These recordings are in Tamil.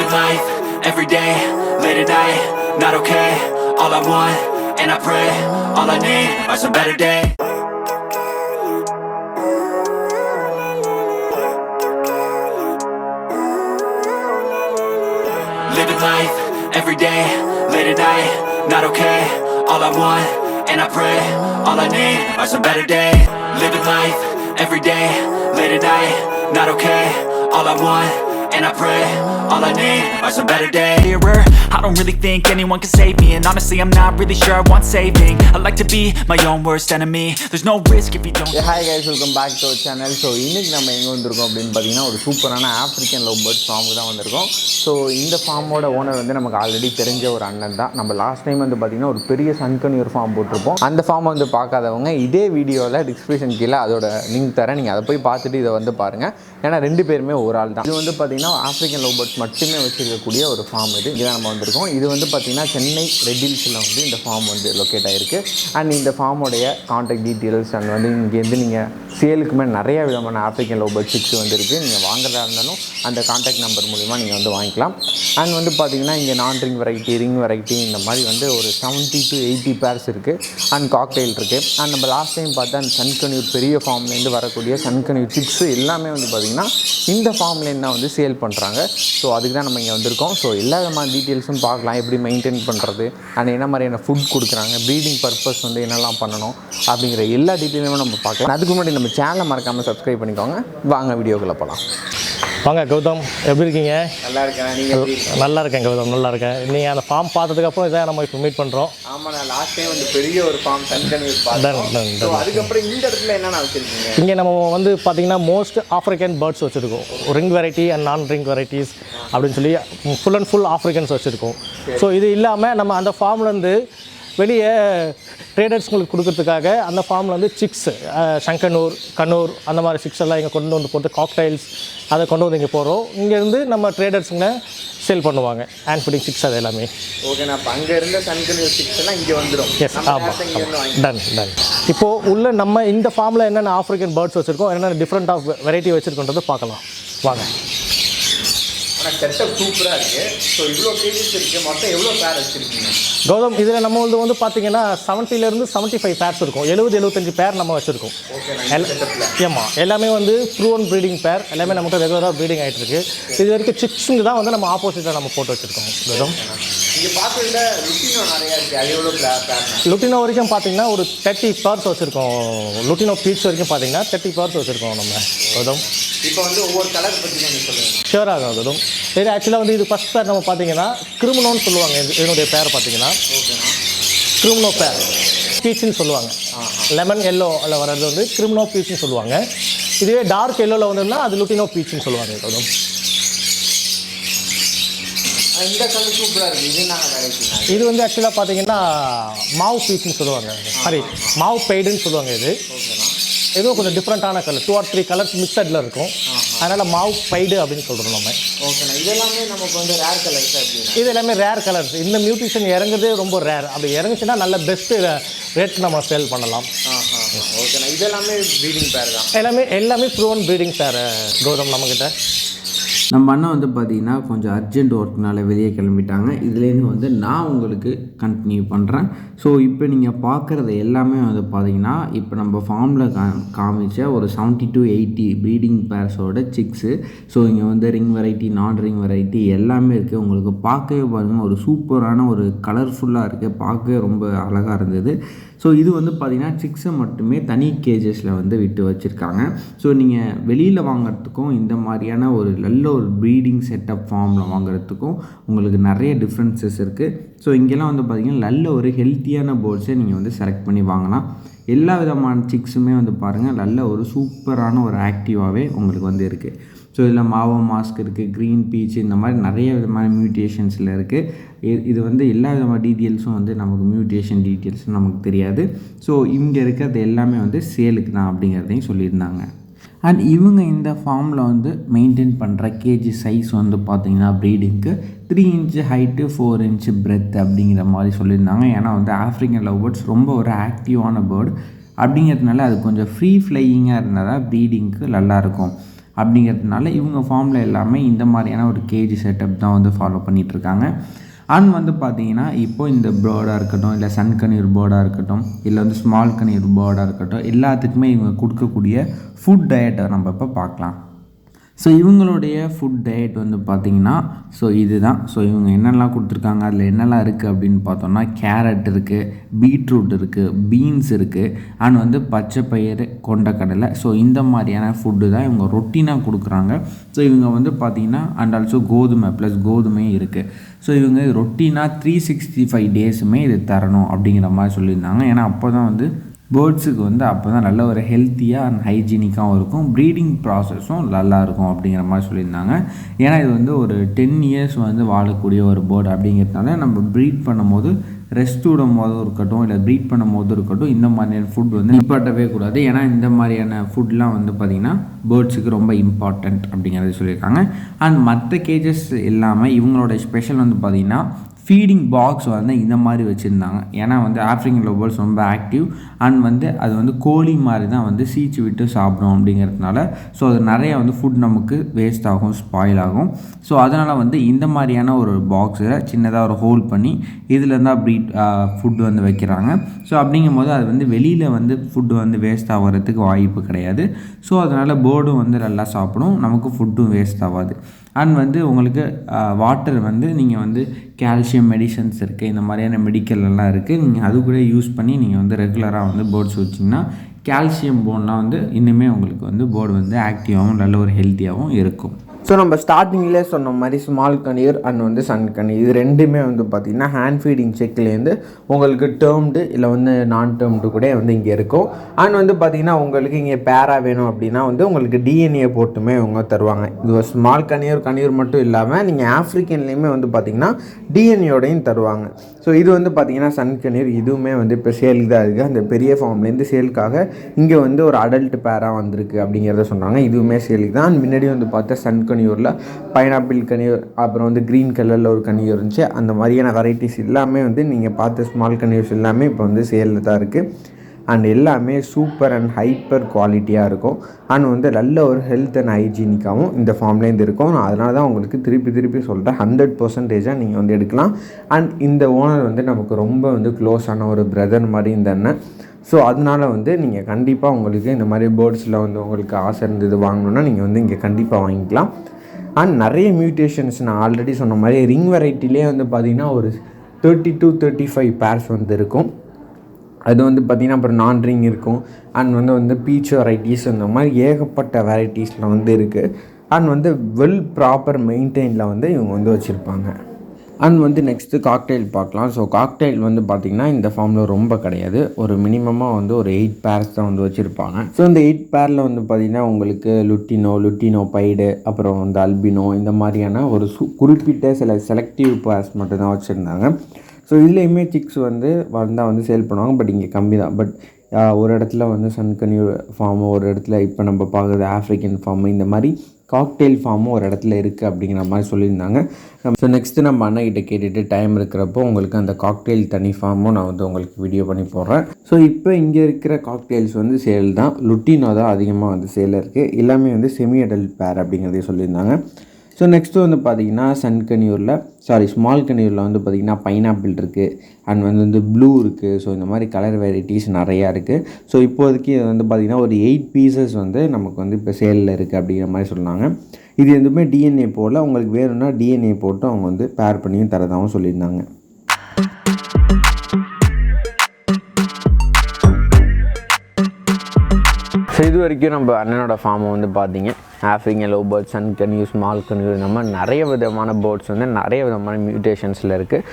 Living life, everyday, late at night, not okay. All I want, and I pray, all I need are some better days. Living life, everyday, late at night, not okay. All I want, and I pray, all I need are some better days. Living life, everyday, late at night, not okay. All I want, and I pray, all I need are some better days. I don't really think anyone can save me, and honestly I'm not really sure I want saving. I like to be my own worst enemy. There's no risk if you don't. Hi guys, welcome back to our channel. So இன்னைக்கு நம்ம எங்க வந்திருக்கோம் அப்படினு பாத்தீங்கன்னா ஒரு சூப்பரான ஆப்பிரிக்கன் லவ் பேர்ட் ஃபார்முக்கு தான் வந்திருக்கோம். ஸோ இந்த ஃபார்மோட ஓனர் வந்து நமக்கு ஆல்ரெடி தெரிஞ்ச ஒரு அண்ணன் தான். நம்ம லாஸ்ட் டைம் வந்து பார்த்தீங்கன்னா ஒரு பெரிய சன்கனியூர் ஃபார்ம் போட்டிருப்போம். அந்த ஃபார்மை வந்து பார்க்காதவங்க இதே வீடியோவில் டிஸ்கிரிப்ஷன் கீழே அதோட லிங்க் தரேன், நீங்கள் அதை போய் பார்த்துட்டு இதை வந்து பாருங்கள். ஏன்னா ரெண்டு பேருமே ஒரு ஆள் தான். இது வந்து பார்த்தீங்கன்னா ஆப்பிரிக்கன் லவ் பேர்ட்ஸ் மட்டுமே வச்சுருக்கக்கூடிய ஒரு ஃபார்ம். இதுதான் நம்ம வந்திருக்கோம். இது வந்து பார்த்தீங்கன்னா சென்னை ரெட் ஹில்ஸில் வந்து இந்த ஃபார்ம் வந்து லொக்கேட் ஆகிருக்கு. அண்ட் இந்த ஃபார்மோடைய கான்டாக்ட் டீட்டெயில்ஸ் அண்ட் வந்து இங்கேருந்து நீங்கள் சேலுக்குமே நிறைய விதமான ஆப்பிரிக்கன் லவ் பேர்ட் சிக்ஸ் வந்து இருக்குது. நீங்கள் வாங்குறதா இருந்தாலும் அந்த கான்டாக்ட் நம்பர் மூலிமா நீங்கள் வந்து வாங்கிக்கலாம். அண்ட் வந்து பார்த்தீங்கன்னா இங்கே நான் ரிங் வெரைட்டி, ரிங் வெரைட்டி இந்த மாதிரி வந்து ஒரு 70 to 80 பேர்ஸ் இருக்குது. அண்ட் காக்டெயில் இருக்குது. அண்ட் நம்ம லாஸ்ட் டைம் பார்த்தா அந்த சன்கனியூர் பெரிய ஃபார்ம்லேருந்து வரக்கூடிய சன்கனியூர் சிக்ஸ் எல்லாமே வந்து பார்த்திங்கன்னா இந்த ஃபார்ம்லேருந்து தான் வந்து சேல் பண்ணுறாங்க. ஸோ அதுக்கு தான் நம்ம இங்கே வந்திருக்கோம். ஸோ எல்லா விதமான டீட்டெயில்ஸும் பார்க்கலாம், எப்படி மெயின்டைன் பண்ணுறது அண்ட் என்ன மாதிரியான ஃபுட் கொடுக்குறாங்க, ப்ரீடிங் பர்பஸ் வந்து என்னெல்லாம் பண்ணணும் அப்படிங்கிற எல்லா டீட்டெயிலுமே நம்ம பார்க்கலாம். அதுக்கு முன்னாடி நம்ம சேனலை மறக்காமல் சப்ஸ்கிரைப் பண்ணிக்கோங்க. வாங்க வீடியோக்குள்ளே போகலாம். வாங்க கௌதம், எப்படி இருக்கீங்க? நல்லா இருக்கேன். நீங்கள் நல்லா இருக்கேன் கௌதம், நல்லா இருக்கேன். நீங்கள் அந்த ஃபார்ம் பார்த்ததுக்கப்புறம் இதான் நம்ம இப்போ மீட் பண்ணுறோம். ஆமாம், நான் லாஸ்ட் டைம் வந்து பெரிய ஒரு ஃபார்ம் சன்கனியூர் பார்த்தேன். அதுக்கப்புறம் இந்த இடத்துல என்னென்ன வச்சுருக்கீங்க? இங்கே நம்ம வந்து பார்த்தீங்கன்னா மோஸ்ட் ஆஃப்ரிக்கன் பேர்ட்ஸ் வச்சுருக்கோம். ரிங் வெரைட்டி அண்ட் நான் ரிங் வெரைட்டிஸ் அப்படின்னு சொல்லி ஃபுல் அண்ட் ஃபுல் ஆஃப்ரிக்கன்ஸ் வச்சுருக்கோம். ஸோ இது இல்லாமல் நம்ம அந்த ஃபார்ம்லேருந்து வெளியே ட்ரேடர்ஸ்ங்களுக்கு கொடுக்கறதுக்காக அந்த ஃபார்மில் வந்து சிக்ஸ், சங்கனூர், கனூர் அந்த மாதிரி சிக்ஸ் எல்லாம் இங்கே கொண்டு வந்து போட்டு காக்டைல்ஸ் அதை கொண்டு வந்து இங்கே போகிறோம். இங்கேருந்து நம்ம ட்ரேடர்ஸுங்க சேல் பண்ணுவாங்க ஹேண்ட் ஃபீடிங் சிக்ஸ் அது எல்லாமே. ஓகே, நான் இப்போ அங்கே இருந்த சன்கனியூர் சிக்ஸ் எல்லாம் இங்கே வந்துடும். எஸ், ஆமாம், டன். இப்போது உள்ள நம்ம இந்த ஃபார்மில் என்னென்ன ஆஃப்ரிக்கன் பேர்ட்ஸ் வச்சுருக்கோம், என்னென்ன டிஃப்ரெண்ட் ஆஃப் வெரைட்டி வச்சுருக்கோன்றதை பார்க்கலாம் வாங்க. ஆனால் செட்டப் சூப்பராக இருக்குது. ஸோ இவ்வளோ கேஜஸ் இருக்குது. மொத்தம் எவ்வளோ பேர் வச்சுருக்கீங்க கௌதம்? இதில் நம்ம வந்து பார்த்தீங்கன்னா 70லேருந்து 75 பேர்ஸ் இருக்கும். 70-75 பேர் நம்ம வச்சுருக்கோம். ஆமாம், எல்லாமே வந்து ப்ரூவன் ப்ரீடிங் பேர், எல்லாமே நமக்கு ரெகுலராக ப்ரீடிங் ஆகிட்டு இருக்கு. இது வரைக்கும் சிக்ஸுங்க தான் வந்து நம்ம ஆப்போசிட்டாக நம்ம போட்டு வச்சுருக்கோம். கௌதம், இங்கே பார்த்துக்கிட்ட லுட்டினோ நிறையா இருக்குது. அது எவ்வளோ பேர்? லுட்டினோ வரைக்கும் பார்த்தீங்கன்னா ஒரு 30 பேர்ஸ் வச்சுருக்கோம். லுட்டினோ பீட்ஸ் வரைக்கும் பார்த்தீங்கன்னா 30 பேர்ஸ் வச்சுருக்கோம் நம்ம. கௌதம், இப்போ வந்து ஒவ்வொரு கலர் பற்றி நீங்கள் சொல்லுங்கள். ஷியோராக கௌதம். இது ஆக்சுவலாக வந்து இது ஃபஸ்ட் பேர் நம்ம பார்த்தீங்கன்னா கிரிமினோன்னு சொல்லுவாங்க. இதனுடைய பேர் பார்த்தீங்கன்னா கிரிமினோ பேர் பீச்சுன்னு சொல்லுவாங்க. லெமன் எல்லோவில் வர்றது வந்து கிரிமினோ பீச்சுன்னு சொல்லுவாங்க. இதுவே டார்க் எல்லோவில் வந்ததுன்னா அது லுட்டினோ பீச்சுன்னு சொல்லுவாங்க. கௌதம், இந்த கலர் சூப்பராக இருக்குது. இது என்ன வெரைட்டி? இது வந்து ஆக்சுவலாக பார்த்தீங்கன்னா மாவு பீச்சுன்னு சொல்லுவாங்க. சாரி, மாவு பெய்டுன்னு சொல்லுவாங்க. இது எதுவும் கொஞ்சம் டிஃப்ரெண்ட்டான கலர், 2 or 3 கலர்ஸ் மிக்சடில் இருக்கும். அதனால் மாவு பைடு அப்படின்னு சொல்கிறோம் நம்ம. ஓகேண்ணா, இதெல்லாமே நமக்கு வந்து ரேர் கலர்ஸ் அப்படின்னா? இது எல்லாமே ரேர் கலர்ஸ். இந்த மியூட்டேஷன் இறங்குறதே ரொம்ப ரேர். அப்படி இறங்குச்சுன்னா நல்ல பெஸ்ட்டு ரேட் நம்ம சேல் பண்ணலாம். ஓகேண்ணா, இதெல்லாமே ப்ரீடிங் பேர் தான்? எல்லாமே ப்ரூவன் ப்ரீடிங் பேர் கௌதம் நம்மக்கிட்ட. நம்ம அண்ணன் வந்து பார்த்திங்கன்னா கொஞ்சம் அர்ஜென்ட் ஒர்க்னால வெளியே கிளம்பிட்டாங்க. இதுலேருந்து வந்து நான் உங்களுக்கு கண்டினியூ பண்ணுறேன். ஸோ இப்போ நீங்கள் பார்க்குறது எல்லாமே வந்து பார்த்திங்கன்னா இப்போ நம்ம ஃபார்மில் காமிச்ச ஒரு 70 to 80 ப்ரீடிங் பேர்ஸோட சிக்ஸு. ஸோ இங்கே வந்து ரிங் வெரைட்டி, நான் ரிங் வெரைட்டி எல்லாமே இருக்குது. உங்களுக்கு பார்க்கவே பாருங்கள் ஒரு சூப்பரான ஒரு கலர்ஃபுல்லாக இருக்குது. பார்க்கவே ரொம்ப அழகாக இருந்தது. ஸோ இது வந்து பார்த்திங்கன்னா சிக்ஸை மட்டுமே தனி கேஜஸில் வந்து விட்டு வச்சுருக்காங்க. ஸோ நீங்கள் வெளியில் வாங்கிறதுக்கும் இந்த மாதிரியான ஒரு நல்ல ஒரு ப்ரீடிங் செட்டப் ஃபார்மில் வாங்குறதுக்கும் உங்களுக்கு நிறைய டிஃப்ரென்சஸ் இருக்குது. ஸோ இங்கெல்லாம் வந்து பார்த்திங்கன்னா நல்ல ஒரு ஹெல்த்தியான பேர்ட்ஸை நீங்கள் வந்து செலக்ட் பண்ணி வாங்கலாம். எல்லா விதமான சிக்ஸுமே வந்து பாருங்கள் நல்ல ஒரு சூப்பரான ஒரு ஆக்டிவாகவே உங்களுக்கு வந்து இருக்குது. ஸோ இதில் மாவோ மாஸ்க் இருக்குது, க்ரீன் பீச், இந்த மாதிரி நிறைய விதமான மியூட்டேஷன்ஸில் இருக்குது. இது வந்து எல்லா விதமான டீட்டெயில்ஸும் வந்து நமக்கு மியூட்டேஷன் டீட்டெயில்ஸும் நமக்கு தெரியாது. ஸோ இங்கே இருக்கிறது எல்லாமே வந்து சேலுக்கு தான் அப்படிங்கிறதையும் சொல்லியிருந்தாங்க. அண்ட் இவங்க இந்த ஃபார்மில் வந்து மெயின்டைன் பண்ணுற கேஜி சைஸ் வந்து பார்த்திங்கன்னா ப்ரீடிங்க்கு 3 inch ஹைட்டு, 4 inch பிரெத் அப்படிங்கிற மாதிரி சொல்லியிருந்தாங்க. ஏன்னா வந்து ஆஃப்ரிக்கன் லவ் பேர்ட்ஸ் ரொம்ப ஒரு ஆக்டிவான பேர்டு அப்படிங்கிறதுனால அது கொஞ்சம் ஃப்ரீ ஃப்ளையிங்காக இருந்தால் தான் ப்ரீடிங்க்கு நல்லாயிருக்கும். அப்படிங்கிறதுனால இவங்க ஃபார்மில் எல்லாமே இந்த மாதிரியான ஒரு கேஜ் செட்டப் தான் வந்து ஃபாலோ பண்ணிகிட்ருக்காங்க. அண்ட் வந்து பார்த்திங்கன்னா இப்போது இந்த பேர்டாக இருக்கட்டும், இல்லை சன் கனியூர் பேர்டாக இருக்கட்டும், இல்லை வந்து ஸ்மால் கனியூர் பேர்டாக இருக்கட்டும், எல்லாத்துக்குமே இவங்க கொடுக்கக்கூடிய ஃபுட் டயட்டை நம்ம இப்போ பார்க்கலாம். ஸோ இவங்களுடைய ஃபுட் டயட் வந்து பார்த்திங்கன்னா இதுதான். இவங்க என்னெல்லாம் கொடுத்துருக்காங்க, அதில் என்னெல்லாம் இருக்குது அப்படின்னு பார்த்தோம்னா கேரட் இருக்குது, பீட்ரூட் இருக்குது, பீன்ஸ் இருக்குது, அண்ட் வந்து பச்சை பயிறு, கொண்டக்கடலை. இந்த மாதிரியான ஃபுட்டு தான் இவங்க ரொட்டீனாக கொடுக்குறாங்க. இவங்க வந்து பார்த்திங்கன்னா அண்ட் ஆல்சோ கோதுமை ப்ளஸ் கோதுமையும் இருக்குது. இவங்க ரொட்டீனாக 365 டேஸுமே இது தரணும் அப்படிங்கிற மாதிரி சொல்லியிருந்தாங்க. ஏன்னா அப்போ தான் வந்து பேர்ட்ஸுக்கு வந்து அப்போ தான் நல்ல ஒரு ஹெல்த்தியாக அண்ட் ஹைஜீனிக்காகவும் இருக்கும், ப்ரீடிங் ப்ராசஸும் நல்லாயிருக்கும் அப்படிங்கிற மாதிரி சொல்லியிருந்தாங்க. ஏன்னா இது வந்து ஒரு 10 இயர்ஸ் வந்து வாழக்கூடிய ஒரு பேர்டு அப்படிங்கிறதுனால நம்ம ப்ரீட் பண்ணும்போது ரெஸ்ட் விடும் போதும் இருக்கட்டும், இல்லை ப்ரீட் பண்ணும் போதும் இருக்கட்டும், இந்த மாதிரியான ஃபுட் வந்து நிப்பாட்டவே கூடாது. ஏன்னா இந்த மாதிரியான ஃபுட்லாம் வந்து பார்த்திங்கன்னா பேர்ட்ஸுக்கு ரொம்ப இம்பார்ட்டண்ட் அப்படிங்கிறத சொல்லியிருக்காங்க. அண்ட் மற்ற கேஜஸ் இல்லாமல் இவங்களோட ஸ்பெஷல் வந்து பார்த்திங்கன்னா ஃபீடிங் பாக்ஸ் வந்து இந்த மாதிரி வச்சுருந்தாங்க. ஏன்னா வந்து ஆஃப்ரிக்கன் லவ் பேர்ட்ஸ் ரொம்ப ஆக்டிவ் அண்ட் வந்து அது வந்து கோழி மாதிரி தான் வந்து சீச்சு விட்டு சாப்பிடும் அப்படிங்கிறதுனால அது நிறைய வந்து ஃபுட் நமக்கு வேஸ்ட் ஆகும், ஸ்பாயில் ஆகும். அதனால் வந்து இந்த மாதிரியான ஒரு பாக்ஸில் சின்னதாக ஒரு ஹோல் பண்ணி இதில் இருந்தால் ஃபுட் வந்து வைக்கிறாங்க. அப்படிங்கும் போது அது வந்து வெளியில் வந்து ஃபுட்டு வந்து வேஸ்ட் ஆகிறதுக்கு வாய்ப்பு கிடையாது. அதனால் பேர்டும் வந்து நல்லா சாப்பிடும், நமக்கு ஃபுட்டும் வேஸ்ட் ஆகாது. அண்ட் வந்து உங்களுக்கு வாட்டர் வந்து நீங்கள் வந்து கால்சியம் மெடிசன்ஸ் இருக்குது, இந்த மாதிரியான மெடிக்கல் எல்லாம் இருக்குது. நீங்கள் அது கூட யூஸ் பண்ணி நீங்கள் வந்து ரெகுலராக வந்து பேர்ட்ஸ் வச்சிங்கன்னா கால்சியம் போன்லாம் வந்து இன்னுமே உங்களுக்கு வந்து பேர்டு வந்து ஆக்டிவாகவும் நல்ல ஒரு ஹெல்த்தியாகவும் இருக்கும். நம்ம ஸ்டார்டிங்கிலே சொன்ன மாதிரி ஸ்மால் கனியூர் அண்ட் வந்து சன் கனியூர் இது ரெண்டுமே வந்து பார்த்திங்கன்னா ஹேண்ட் ஃபீடிங் செக்லேருந்து உங்களுக்கு டேர்ம்டு இல்லை வந்து நான் டேர்ம்டு கூட வந்து இங்கே இருக்கும். அண்ட் வந்து பார்த்திங்கன்னா உங்களுக்கு இங்கே பேராக வேணும் அப்படின்னா வந்து உங்களுக்கு டிஎன்ஏ போட்டுமே அவங்க தருவாங்க. இது ஸ்மால் கனியூர் மட்டும் இல்லாமல் நீங்கள் ஆஃப்ரிக்கன்லேயுமே வந்து பார்த்திங்கன்னா டிஎன்ஏயோடையும் தருவாங்க. இது வந்து பார்த்திங்கன்னா சன் கனியூர் இதுவுமே வந்து இப்போ சேலுக்கு தான் இருக்குது. அந்த பெரிய ஃபார்ம்லேருந்து சேலுக்காக இங்கே வந்து ஒரு அடல்ட் பேராக வந்திருக்கு அப்படிங்கிறத சொன்னாங்க. இதுவுமே சேலுக்கு தான். முன்னாடி வந்து பார்த்தா சன் கனியூரில் பைனாப்பிள் கனியூர், அப்புறம் வந்து க்ரீன் கலரில் ஒரு கனியூர் இருந்துச்சு. அந்த மாதிரியான வெரைட்டிஸ் எல்லாமே வந்து நீங்கள் பார்த்த ஸ்மால் கனியூர்ஸ் எல்லாமே இப்போ வந்து சேலில் தான் இருக்குது. அண்ட் எல்லாமே சூப்பர் அண்ட் ஹைப்பர் குவாலிட்டியாக இருக்கும். அண்ட் வந்து நல்ல ஒரு ஹெல்த் அண்ட் ஹைஜீனிக்காகவும் இந்த ஃபார்ம்லேருந்து இருக்கும். நான் அதனால தான் உங்களுக்கு திருப்பி சொல்கிறேன், 100% நீங்கள் வந்து எடுக்கலாம். அண்ட் இந்த ஓனர் வந்து நமக்கு ரொம்ப வந்து க்ளோஸான ஒரு பிரதர் மாதிரி இந்த அண்ணன். அதனால வந்து நீங்கள் கண்டிப்பாக உங்களுக்கு இந்த மாதிரி பேர்ட்ஸில் வந்து உங்களுக்கு ஆசை இருந்தது வாங்கணுன்னா நீங்கள் வந்து இங்கே கண்டிப்பாக வாங்கிக்கலாம். அண்ட் நிறைய மியூட்டேஷன்ஸ் நான் ஆல்ரெடி சொன்ன மாதிரி ரிங் வெரைட்டிலே வந்து பார்த்திங்கன்னா ஒரு 30 to 35 பேர்ஸ் வந்து இருக்கும். அது வந்து பார்த்திங்கன்னா அப்புறம் நான் ரிங் இருக்கும். அண்ட் வந்து பீச் வெரைட்டிஸ் அந்த மாதிரி ஏகப்பட்ட வெரைட்டிஸில் வந்து இருக்குது. அண்ட் வந்து வெல் ப்ராப்பர் மெயின்டைனில் வந்து இவங்க வந்து வச்சுருப்பாங்க. அண்ட் வந்து நெக்ஸ்ட்டு காக்டெயில் பார்க்கலாம். காக்டெயில் வந்து பார்த்திங்கன்னா இந்த ஃபார்மில் ரொம்ப கிடையாது, ஒரு மினிமமாக வந்து ஒரு 8 பேர்ஸ் தான் வந்து வச்சுருப்பாங்க. இந்த 8 பேரில் வந்து பார்த்திங்கன்னா உங்களுக்கு லுட்டினோ பைடு, அப்புறம் வந்து அல்பினோ, இந்த மாதிரியான ஒரு குறிப்பிட்ட சில செலக்டிவ் பேர்ஸ் மட்டும்தான் வச்சுருந்தாங்க. இதுலேயுமே சிக்ஸ் வந்து வந்தால் வந்து சேல் பண்ணுவாங்க, பட் இங்கே கம்மி தான். பட் ஒரு இடத்துல வந்து சன் கனியூர் ஃபார்மு, ஒரு இடத்துல இப்போ நம்ம பார்க்குறது ஆஃப்ரிக்கன் ஃபார்மு, இந்த மாதிரி காக்டெயில் ஃபார்மும் ஒரு இடத்துல இருக்குது அப்படிங்கிற மாதிரி சொல்லியிருந்தாங்க. நெக்ஸ்ட்டு நம்ம அண்ணகிட்ட கேட்டுட்டு டைம் இருக்கிறப்போ உங்களுக்கு அந்த காக்டெயில் தனி ஃபார்மும் நான் வந்து உங்களுக்கு வீடியோ பண்ணி போடுறேன். இப்போ இங்கே இருக்கிற காக்டெயில்ஸ் வந்து சேல் தான், லுட்டினோ தான் அதிகமாக வந்து சேல் இருக்குது. எல்லாமே வந்து செமி அடல்ட் பேர் அப்படிங்கிறதே சொல்லியிருந்தாங்க. நெக்ஸ்ட்டு வந்து பார்த்திங்கன்னா ஸ்மால் கனியூரில் வந்து பார்த்திங்கன்னா பைனாப்பிள் இருக்குது, அண்ட் வந்து ப்ளூ இருக்குது. இந்த மாதிரி கலர் வெரைட்டிஸ் நிறையா இருக்குது. இப்போதைக்கு இது வந்து பார்த்திங்கன்னா ஒரு 8 பீசஸ் வந்து நமக்கு வந்து இப்போ சேலில் இருக்குது அப்படிங்கிற மாதிரி சொன்னாங்க. இது எதுவுமே டிஎன்ஏ போடல, உங்களுக்கு வேணும்னா டிஎன்ஏ போட்டு அவங்க வந்து பேர் பண்ணியும் தரதாகவும் சொல்லியிருந்தாங்க. இது வரைக்கும் நம்ம அண்ணனோட ஃபார்மை வந்து பார்த்தீங்க. African love birds, sun conure, small conure, இந்த மாதிரி நிறைய விதமான பேர்ட்ஸ் வந்து நிறைய விதமான மியூட்டேஷன்ஸில் இருக்குது.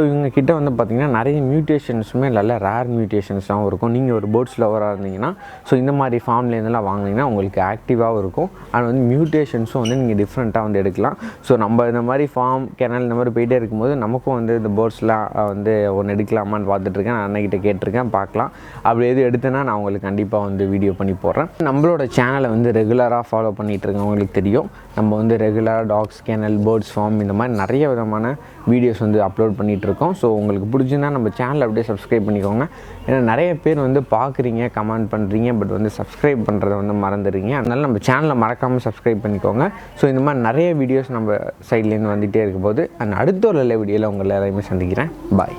இவங்க கிட்ட வந்து பார்த்திங்கன்னா நிறைய மியூட்டேஷன்ஸுமே நல்ல ரேர் மியூட்டேஷன்ஸாகவும் இருக்கும். நீங்கள் ஒரு பேர்ட்ஸ் லவராக இருந்தீங்கன்னா இந்த மாதிரி ஃபார்ம்லேருந்துலாம் வாங்கினீங்கன்னா உங்களுக்கு ஆக்டிவாகவும் இருக்கும். அண்ட் வந்து மியூட்டேஷன்ஸும் வந்து நீங்கள் டிஃப்ரெண்ட்டாக வந்து எடுக்கலாம். நம்ம இந்த மாதிரி ஃபார்ம் கெனல் இந்த மாதிரி போயிட்டே இருக்கும்போது நமக்கும் வந்து இந்த பேர்ட்ஸ்லாம் வந்து ஒன்று எடுக்கலாமான்னு பார்த்துட்ருக்கேன். நான் அண்ணகிட்ட கேட்டிருக்கேன், பார்க்கலாம். அப்படி எது எடுத்தேன்னா நான் உங்களுக்கு கண்டிப்பாக வந்து வீடியோ பண்ணி போடுறேன். நம்மளோட சேனலை வந்து ரெகுலராக ஃபாலோ பண்ணிட்டு பண்ணிகிட்ருக்கவங்களுக்கு தெரியும். நம்ம வந்து ரெகுலராக டாக்ஸ் கேனல் பேர்ட்ஸ் ஃபார்ம் இந்த மாதிரி நிறைய விதமான வீடியோஸ் வந்து அப்லோட் பண்ணிகிட்ருக்கோம். ஸோ உங்களுக்கு பிடிச்சிருந்தா நம்ம சேனலை அப்படியே சப்ஸ்கிரைப் பண்ணிக்கோங்க. ஏன்னா நிறைய பேர் வந்து பார்க்குறீங்க, கமெண்ட் பண்ணுறீங்க, பட் வந்து சப்ஸ்கிரைப் பண்ணுறதை வந்து மறந்துடுறீங்க. அதனால் நம்ம சேனலை மறக்காமல் சப்ஸ்கிரைப் பண்ணிக்கோங்க. ஸோ இந்த மாதிரி நிறைய வீடியோஸ் நம்ம சைட்லேருந்து வந்துகிட்டே இருக்கும் போது அடுத்த ஒரு நல்ல வீடியோவில் உங்களை எல்லாரையுமே சந்திக்கிறேன். பாய்.